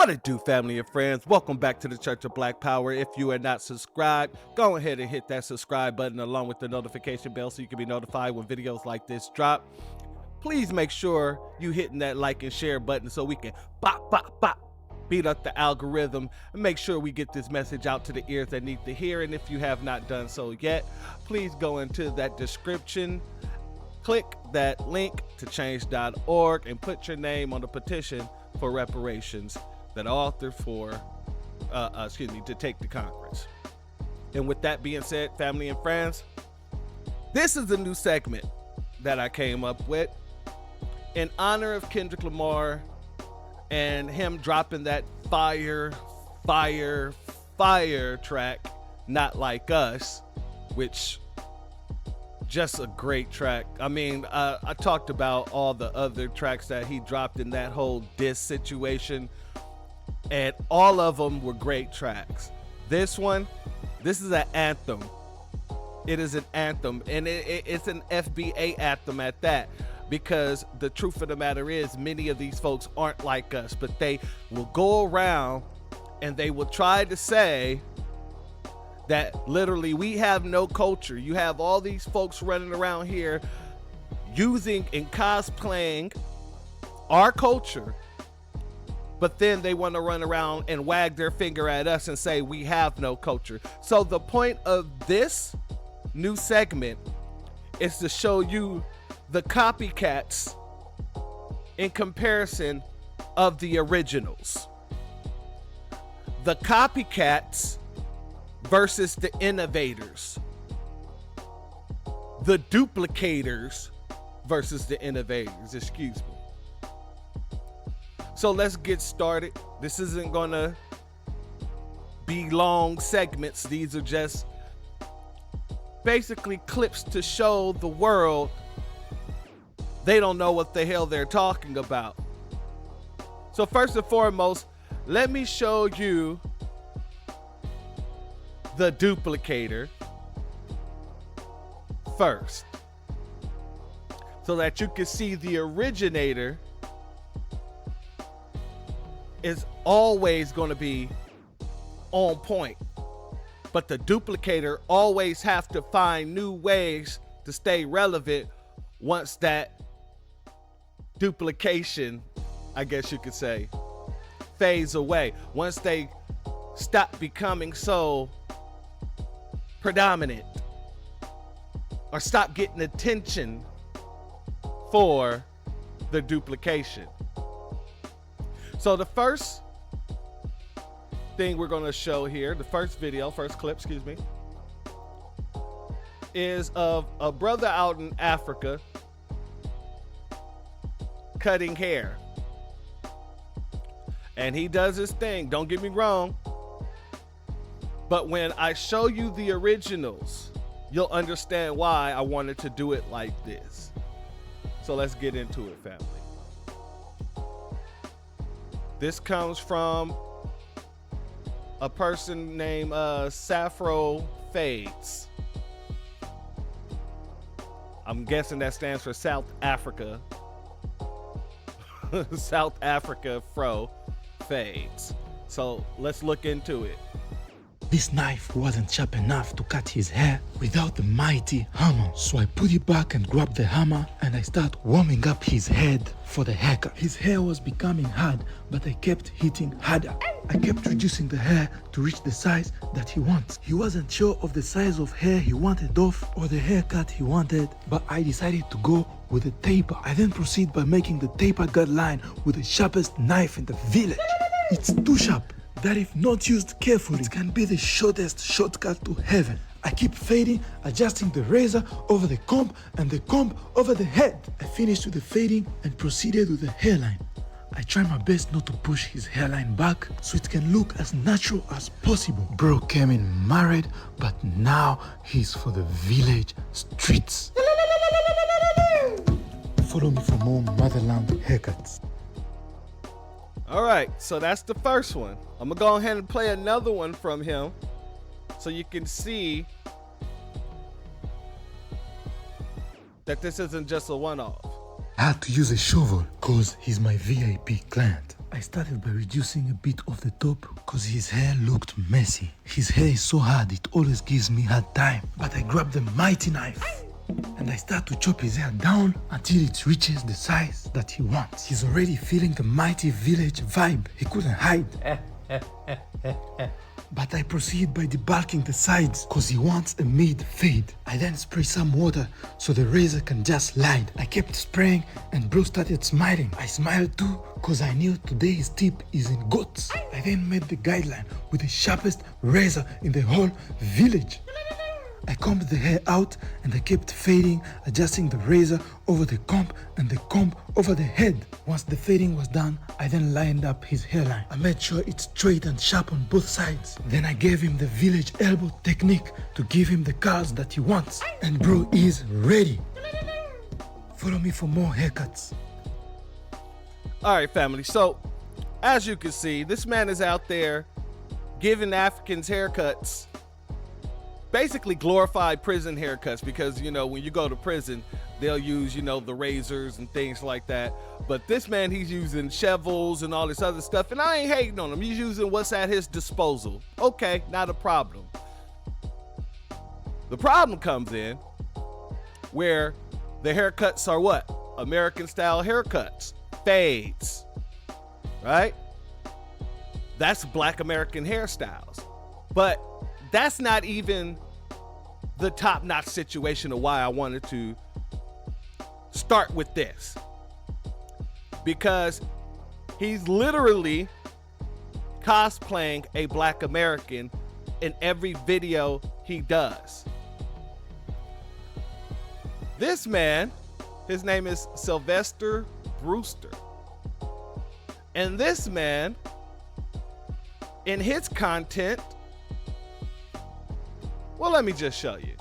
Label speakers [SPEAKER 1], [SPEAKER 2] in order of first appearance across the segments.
[SPEAKER 1] What it do, family and friends? Welcome back to the Church of Black Power. If you are not subscribed, go ahead and hit that subscribe button along with the notification bell so you can be notified when videos like this drop. Please make sure you hitting that like and share button so we can beat up the algorithm and make sure we get this message out to the ears that need to hear. And if you have not done so yet, please go into that description, click that link to change.org and put your name on the petition for reparations that authored for to take to Congress. And with that being said, family and friends, this is a new segment that I came up with in honor of Kendrick Lamar and him dropping that fire track, Not Like Us, which just a great track. I mean, I talked about all the other tracks that he dropped in that whole diss situation, and all of them were great tracks. This is an anthem. It is an anthem, and it's an FBA anthem at that, because the truth of the matter is many of these folks aren't like us, but they will go around and they will try to say that literally we have no culture. You have all these folks running around here using and cosplaying our culture, but then they want to run around and wag their finger at us and say we have no culture. So the point of this new segment is to show you the copycats in comparison of the originals. The copycats versus the innovators. The duplicators versus the innovators, excuse me. So let's get started. This isn't gonna be long segments. These are just basically clips to show the world they don't know what the hell they're talking about. So first and foremost, let me show you the duplicator first, so that you can see the originator is always going to be on point, but the duplicator always have to find new ways to stay relevant once that duplication, I guess you could say, fades away. Once they stop becoming so predominant or stop getting attention for the duplication. So the first thing we're going to show here, the first clip, excuse me, is of a brother out in Africa cutting hair. And he does his thing, don't get me wrong. But when I show you the originals, you'll understand why I wanted to do it like this. So let's get into it, family. This comes from a person named Saffro Fades. I'm guessing that stands for South Africa. South Africa Fro Fades. So let's look into it.
[SPEAKER 2] This knife wasn't sharp enough to cut his hair without the mighty hammer. So I put it back and grabbed the hammer and I start warming up his head for the haircut. His hair was becoming hard, but I kept hitting harder. I kept reducing the hair to reach the size that he wants. He wasn't sure of the size of hair he wanted off or the haircut he wanted, but I decided to go with a taper. I then proceed by making the taper guideline with the sharpest knife in the village. It's too sharp that if not used carefully, it can be the shortest shortcut to heaven. I keep fading, adjusting the razor over the comb and the comb over the head. I finished with the fading and proceeded with the hairline. I try my best not to push his hairline back so it can look as natural as possible. Bro came in married, but now he's for the village streets. Follow me for more motherland haircuts.
[SPEAKER 1] All right, so that's the first one. I'm gonna go ahead and play another one from him so you can see that this isn't just a one-off.
[SPEAKER 2] I had to use a shovel cause he's my VIP client. I started by reducing a bit of the top cause his hair looked messy. His hair is so hard it always gives me hard time. But I grabbed the mighty knife and I start to chop his hair down until it reaches the size that he wants. He's already feeling the mighty village vibe. He couldn't hide. But I proceed by debulking the sides cause he wants a mid fade. I then spray some water so the razor can just slide. I kept spraying and bro started smiling. I smiled too cause I knew today's tip is in goats. I then made the guideline with the sharpest razor in the whole village. I combed the hair out and I kept fading, adjusting the razor over the comb and the comb over the head. Once the fading was done, I then lined up his hairline. I made sure it's straight and sharp on both sides. Then I gave him the village elbow technique to give him the curls that he wants. And bro is ready. Follow me for more haircuts.
[SPEAKER 1] All right, family. So, as you can see, this man is out there giving Africans haircuts. Basically glorified prison haircuts because, you know, when you go to prison, they'll use, you know, the razors and things like that. But this man, he's using shovels and all this other stuff. And I ain't hating on him. He's using what's at his disposal. Okay, not a problem. The problem comes in where the haircuts are what? American style haircuts. Fades. Right? That's Black American hairstyles. But that's not even the top-notch situation of why I wanted to start with this. Because he's literally cosplaying a Black American in every video he does. This man, his name is Sylvester Brewster. And this man, in his content, well, let me just show you.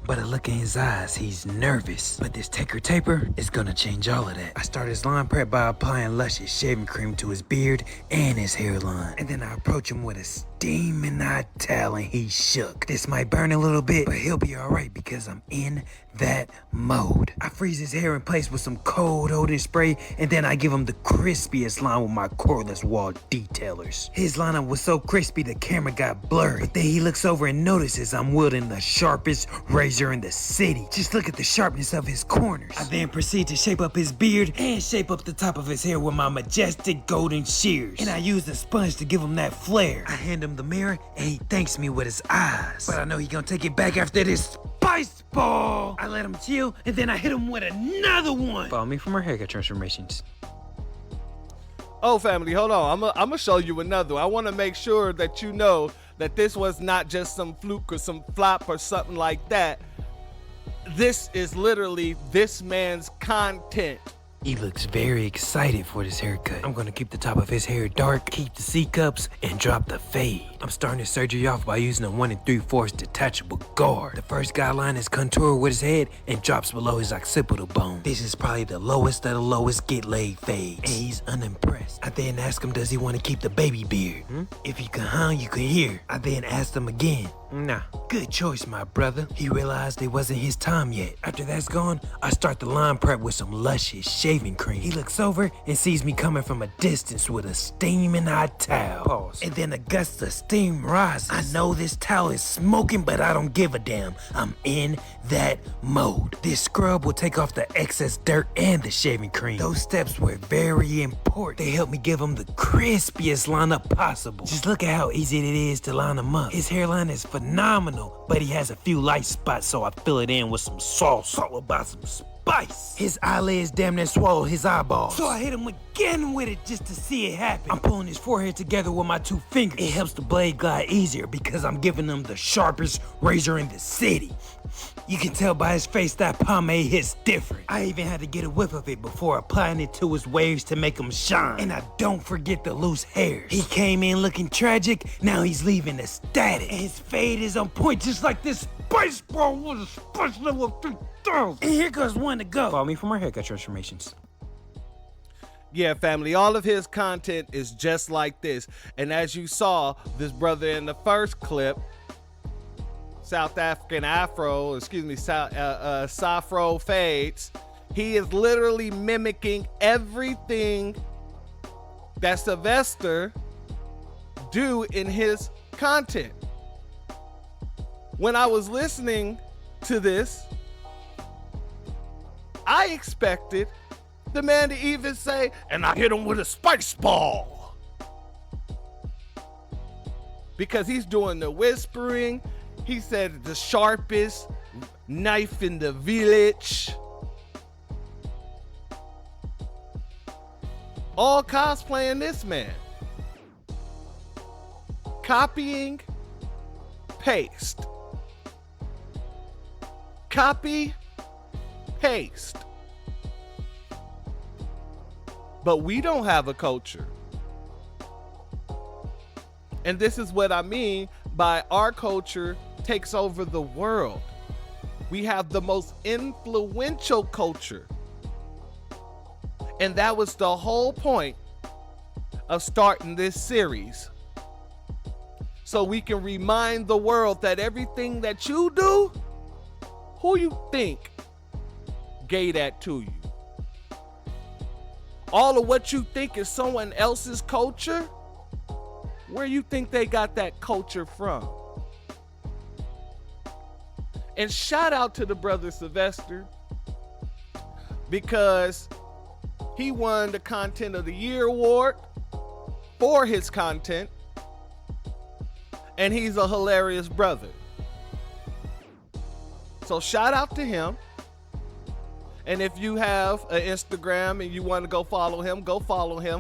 [SPEAKER 3] But a look in his eyes, he's nervous. But this Taker Taper is gonna change all of that. I start his line prep by applying luscious shaving cream to his beard and his hairline. And then I approach him with a steaming hot towel and he's shook. This might burn a little bit, but he'll be alright because I'm in that mode. I freeze his hair in place with some cold holding spray and then I give him the crispiest line with my cordless wall detailers. His lineup was so crispy the camera got blurry. But then he looks over and notices I'm wielding the sharpest razor in the city. Just look at the sharpness of his corners. I then proceed to shape up his beard and shape up the top of his hair with my majestic golden shears. And I use the sponge to give him that flair. I hand him the mirror and he thanks me with his eyes. But I know he gonna take it back after this spice ball. I let him chill and then I hit him with another one. Follow me for more haircut transformations.
[SPEAKER 1] Oh, family, hold on. I'm gonna show you another. I want to make sure that you know that this was not just some fluke or some flop or something like that. This is literally this man's content.
[SPEAKER 3] He looks very excited for this haircut. I'm gonna keep the top of his hair dark, keep the C-cups, and drop the fade. I'm starting his surgery off by using a 1 3/4 detachable guard. The first guideline is contour with his head and drops below his occipital bone. This is probably the lowest of the lowest get laid fades. And he's unimpressed. I then ask him, does he want to keep the baby beard? If you can you can hear. I then asked him again. Nah. Good choice, my brother. He realized it wasn't his time yet. After that's gone, I start the line prep with some luscious shaving cream. He looks over and sees me coming from a distance with a steaming hot towel. Pause. And then a gust of steam rises. I know this towel is smoking, but I don't give a damn. I'm in that mode. This scrub will take off the excess dirt and the shaving cream. Those steps were very important. They helped me give him the crispiest lineup possible. Just look at how easy it is to line him up. His hairline is phenomenal, but he has a few light spots, so I fill it in with some sauce, followed by some spice. His eyelids damn near swallow his eyeballs, so I hit him again with it just to see it happen. I'm pulling his forehead together with my 2 fingers. It helps the blade glide easier because I'm giving him the sharpest razor in the city. You can tell by his face that pomade hits different. I even had to get a whiff of it before applying it to his waves to make them shine. And I don't forget the loose hairs. He came in looking tragic, now he's leaving ecstatic. And his fade is on point just like this spice ball with a spice level of 3,000. And here goes one to go. Follow me for more haircut transformations.
[SPEAKER 1] Yeah, family, all of his content is just like this. And as you saw, this brother in the first clip, South African Afro, Safro fades, He is literally mimicking everything that Sylvester do in his content. When I was listening to this, I expected the man to even say, and I hit him with a spice ball. Because he's doing the whispering. He said the sharpest knife in the village. All cosplaying this man. Copying, paste. Copy, paste. But we don't have a culture. And this is what I mean by our culture takes over the world. We have the most influential culture. And that was the whole point of starting this series. So we can remind the world that everything that you do, who you think gave that to you? All of what you think is someone else's culture, where you think they got that culture from? And shout out to the brother Sylvester, because he won the Content of the Year award for his content, and he's a hilarious brother. So shout out to him. And if you have an Instagram and you want to go follow him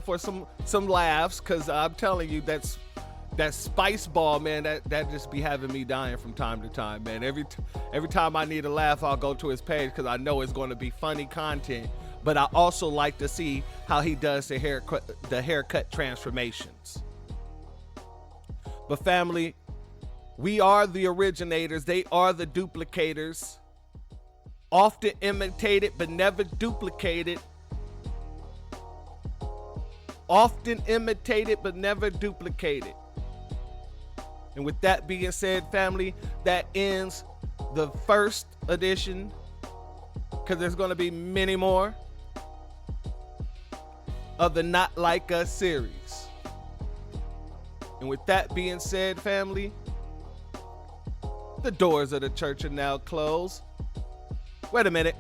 [SPEAKER 1] for some laughs, because I'm telling you, that spice ball, man, that just be having me dying from time to time, man. Every time I need a laugh, I'll go to his page because I know it's going to be funny content. But I also like to see how he does the haircut transformations. But family, we are the originators. They are the duplicators. Often imitated, but never duplicated. Often imitated, but never duplicated. And with that being said, family, that ends the first edition, because there's going to be many more of the Not Like Us series. And with that being said, family, the doors of the church are now closed. Wait a minute,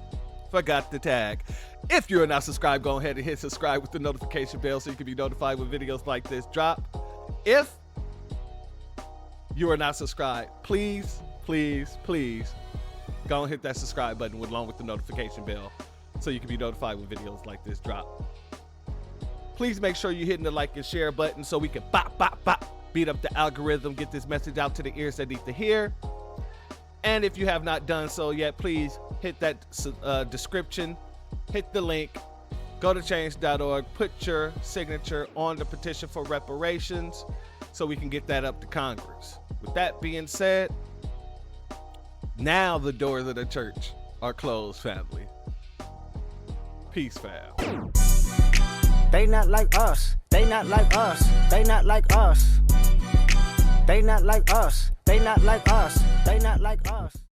[SPEAKER 1] forgot to tag. If you're not subscribed, go ahead and hit subscribe with the notification bell so you can be notified when videos like this drop. If you are not subscribed, please, please, please go and hit that subscribe button along with the notification bell so you can be notified when videos like this drop. Please make sure you're hitting the like and share button so we can beat up the algorithm, get this message out to the ears that need to hear. And if you have not done so yet, please hit that description, hit the link, go to change.org, put your signature on the petition for reparations so we can get that up to Congress. With that being said, now the doors of the church are closed, family. Peace, fam.
[SPEAKER 4] They not like us. They not like us. They not like us. They not like us. They not like us. They not like us.